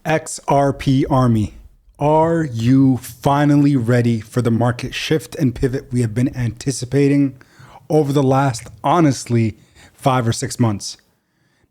XRP Army, are you finally ready for the market shift and pivot we have been anticipating over the last, honestly, 5 or 6 months?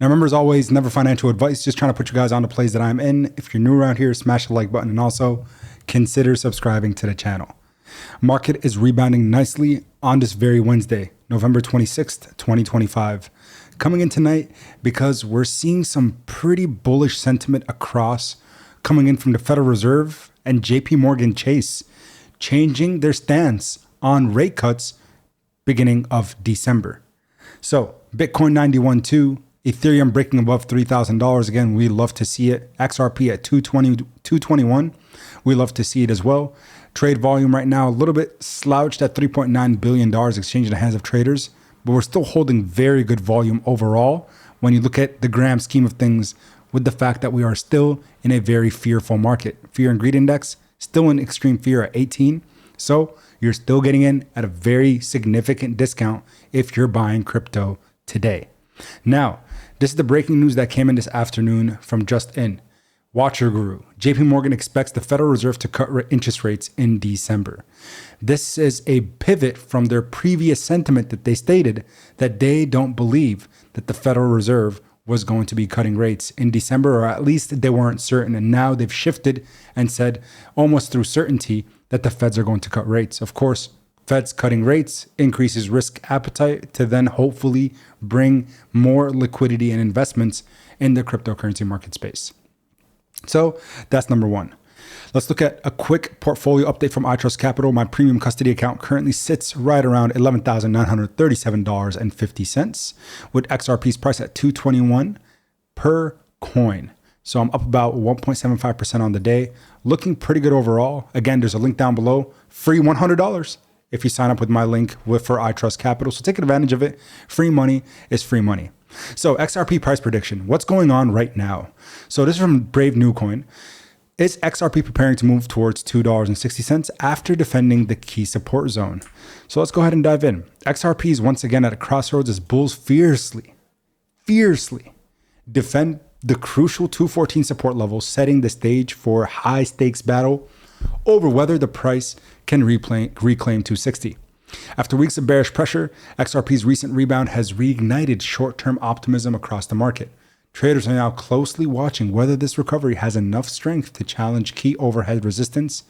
Now, remember, as always, never financial advice, just trying to put you guys on the plays that I'm in. If you're new around here, smash the like button and also consider subscribing to the channel. Market is rebounding nicely on this very Wednesday, November 26th, 2025. Coming in tonight because we're seeing some pretty bullish sentiment across coming in from the Federal Reserve and JP Morgan Chase changing their stance on rate cuts beginning of December. So Bitcoin 91.2, Ethereum breaking above $3,000. Again, we love to see it. XRP at 221. We love to see it as well. Trade volume right now a little bit slouched at $3.9 billion exchanged in the hands of traders, but we're still holding very good volume overall when you look at the grand scheme of things, with the fact that we are still in a very fearful market. Fear and greed index still in extreme fear at 18. So you're still getting in at a very significant discount if you're buying crypto today. Now, this is the breaking news that came in this afternoon from Just In. Watcher Guru, JP Morgan expects the Federal Reserve to cut interest rates in December. This is a pivot from their previous sentiment that they stated that they don't believe that the Federal Reserve was going to be cutting rates in December, or at least they weren't certain. And now they've shifted and said almost through certainty that the Feds are going to cut rates. Of course, Feds cutting rates increases risk appetite to then hopefully bring more liquidity and investments in the cryptocurrency market space. So that's number one. Let's look at a quick portfolio update from iTrust Capital. My premium custody account currently sits right around $11,937.50 with XRP's price at $221 per coin. So I'm up about 1.75% on the day. Looking pretty good overall. Again, there's a link down below. Free $100 if you sign up with my link for iTrust Capital. So take advantage of it. Free money is free money. So XRP price prediction. What's going on right now? So this is from Brave New Coin. Is XRP preparing to move towards $2.60 after defending the key support zone? So let's go ahead and dive in. XRP is once again at a crossroads as bulls fiercely defend the crucial 214 support level, setting the stage for high stakes battle over whether the price can reclaim 260. After weeks of bearish pressure, XRP's recent rebound has reignited short-term optimism across the market. Traders are now closely watching whether this recovery has enough strength to challenge key overhead resistance,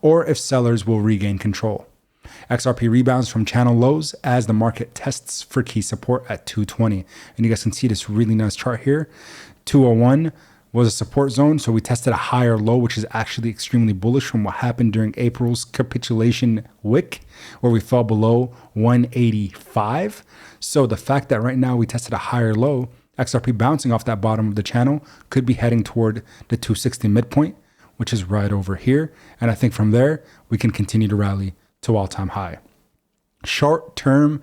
or if sellers will regain control. XRP rebounds from channel lows as the market tests for key support at 220. And you guys can see this really nice chart here. 201 was a support zone, so we tested a higher low, which is actually extremely bullish from what happened during April's capitulation wick, where we fell below 185. So the fact that right now we tested a higher low, XRP bouncing off that bottom of the channel, could be heading toward the 260 midpoint, which is right over here. And I think from there, we can continue to rally to all-time high. Short-term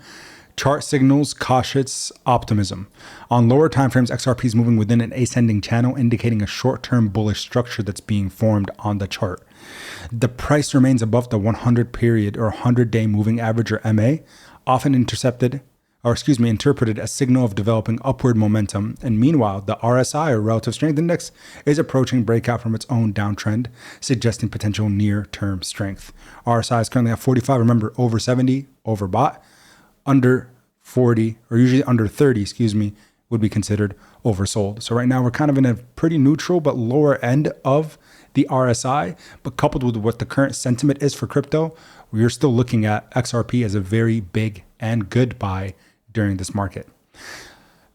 chart signals cautious optimism. On lower timeframes, XRP is moving within an ascending channel, indicating a short-term bullish structure that's being formed on the chart. The price remains above the 100 period or 100-day moving average, or MA, often interpreted as signal of developing upward momentum. And meanwhile, the RSI, or relative strength index, is approaching breakout from its own downtrend, suggesting potential near-term strength. RSI is currently at 45. Remember, over 70, overbought. Under 40, or usually under 30, would be considered oversold. So right now we're kind of in a pretty neutral but lower end of the RSI, but coupled with what the current sentiment is for crypto, we are still looking at XRP as a very big and good buy during this market.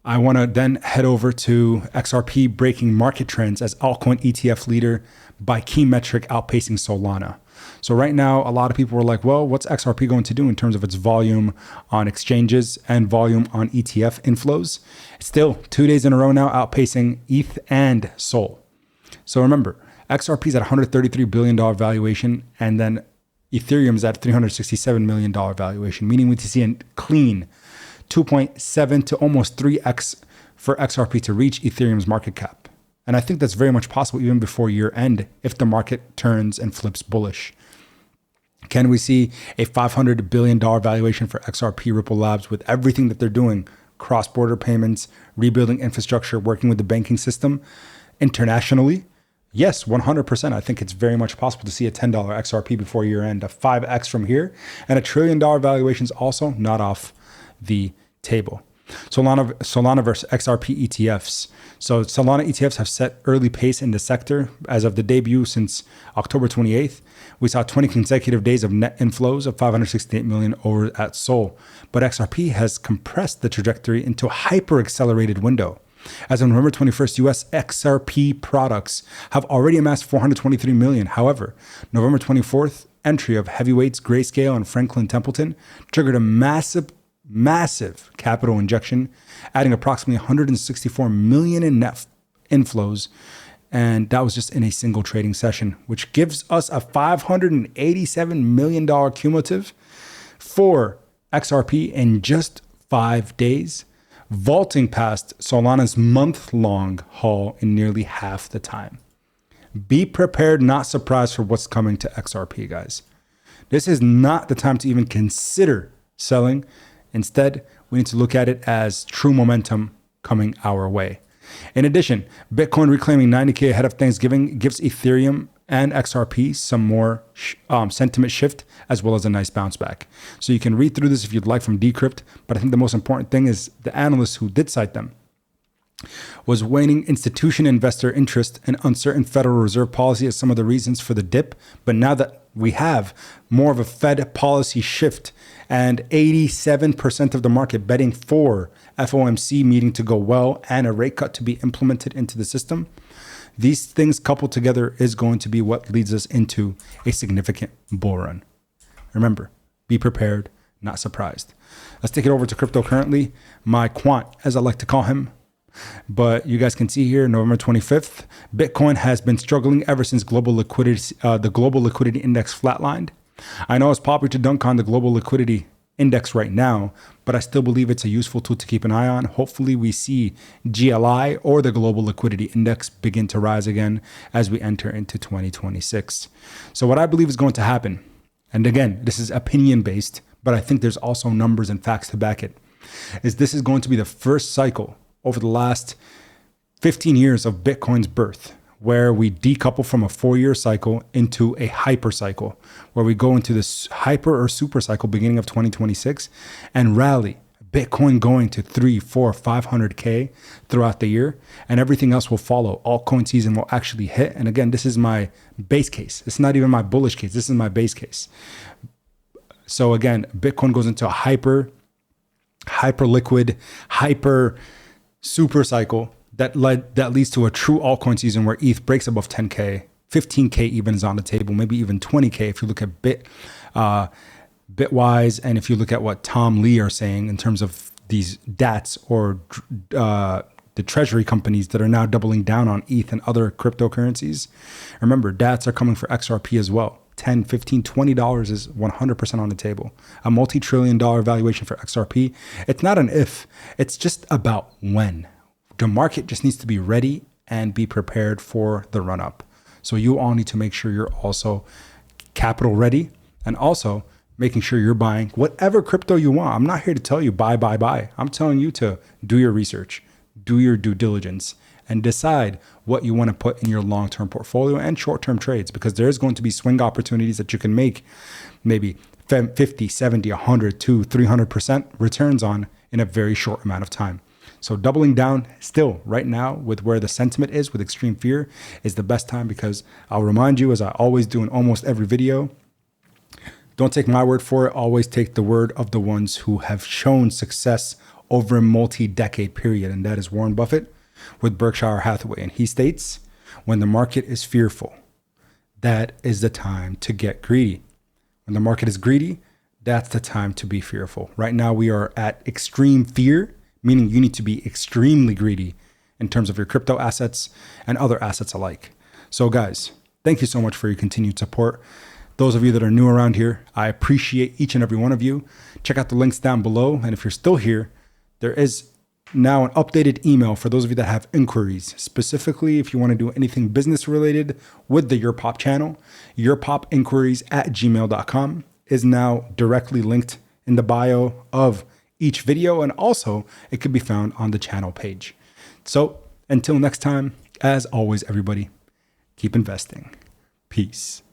I want to then head over to XRP breaking market trends as altcoin ETF leader by key metric outpacing Solana. So right now, a lot of people were like, well, what's XRP going to do in terms of its volume on exchanges and volume on ETF inflows? It's still 2 days in a row now outpacing ETH and SOL. So remember, XRP is at $133 billion valuation, and then Ethereum is at $367 million valuation, meaning we need to see a clean 2.7 to almost 3x for XRP to reach Ethereum's market cap. And I think that's very much possible even before year end if the market turns and flips bullish. Can we see a $500 billion valuation for XRP Ripple Labs with everything that they're doing? Cross-border payments, rebuilding infrastructure, working with the banking system internationally. yes, 100%. I think it's very much possible to see a $10 XRP before year end, a 5x from here, and $1 trillion valuations also not off the table. Solana versus XRP ETFs. So Solana ETFs have set early pace in the sector. As of the debut since October 28th, we saw 20 consecutive days of net inflows of 568 million over at Sol. But XRP has compressed the trajectory into a hyper-accelerated window. As of November 21st, US XRP products have already amassed 423 million. However, November 24th entry of heavyweights Grayscale and Franklin Templeton triggered a massive capital injection, adding approximately 164 million in net inflows. And that was just in a single trading session, which gives us a $587 million cumulative for XRP in just 5 days, vaulting past Solana's month-long haul in nearly half the time. Be prepared, not surprised for what's coming to XRP, guys. This is not the time to even consider selling. Instead, we need to look at it as true momentum coming our way. In addition, Bitcoin reclaiming 90K ahead of Thanksgiving gives Ethereum and XRP some more sentiment shift, as well as a nice bounce back. So you can read through this if you'd like from Decrypt, but I think the most important thing is the analysts who did cite them was waning institution investor interest and uncertain Federal Reserve policy as some of the reasons for the dip. But now that we have more of a Fed policy shift and 87% of the market betting for FOMC meeting to go well and a rate cut to be implemented into the system, these things coupled together is going to be what leads us into a significant bull run. Remember, be prepared, not surprised. Let's take it over to crypto currently. My quant, as I like to call him. But you guys can see here, November 25th, Bitcoin has been struggling ever since the global liquidity index flatlined. I know it's popular to dunk on the global liquidity index right now, but I still believe it's a useful tool to keep an eye on. Hopefully we see GLI or the global liquidity index begin to rise again as we enter into 2026. So what I believe is going to happen, and again, this is opinion based, but I think there's also numbers and facts to back it, is this is going to be the first cycle over the last 15 years of Bitcoin's birth, where we decouple from a 4-year cycle into a hyper cycle, where we go into this hyper or super cycle beginning of 2026 and rally Bitcoin going to 3, 4, 500K throughout the year, and everything else will follow. Altcoin season will actually hit. And again, this is my base case. It's not even my bullish case. This is my base case. So again, Bitcoin goes into a hyper liquid, hyper super cycle that leads to a true altcoin season where ETH breaks above 10K, 15K even is on the table, maybe even 20K if you look at Bitwise, and if you look at what Tom Lee are saying in terms of these DATs or the treasury companies that are now doubling down on ETH and other cryptocurrencies. Remember, DATs are coming for XRP as well. $10, $15, $20 is 100% on the table. A multi-trillion-dollar valuation for XRP. It's not an if, it's just about when. The market just needs to be ready and be prepared for the run up. So you all need to make sure you're also capital ready and also making sure you're buying whatever crypto you want. I'm not here to tell you buy. I'm telling you to do your research, do your due diligence, and decide what you want to put in your long-term portfolio and short-term trades, because there's going to be swing opportunities that you can make maybe 50, 70, 100, 200, 300% returns on in a very short amount of time. So doubling down still right now with where the sentiment is with extreme fear is the best time, because I'll remind you, as I always do in almost every video, don't take my word for it. Always take the word of the ones who have shown success over a multi-decade period. And that is Warren Buffett with Berkshire Hathaway. And he states, when the market is fearful, that is the time to get greedy. When the market is greedy, that's the time to be fearful. Right now, we are at extreme fear, meaning you need to be extremely greedy in terms of your crypto assets and other assets alike. So guys, thank you so much for your continued support. Those of you that are new around here, I appreciate each and every one of you. Check out the links down below. And if you're still here, there is now an updated email for those of you that have inquiries. Specifically, if you want to do anything business related with the YourPop channel, yourpopinquiries@gmail.com is now directly linked in the bio of each video. And also it could be found on the channel page. So until next time, as always, everybody, keep investing. Peace.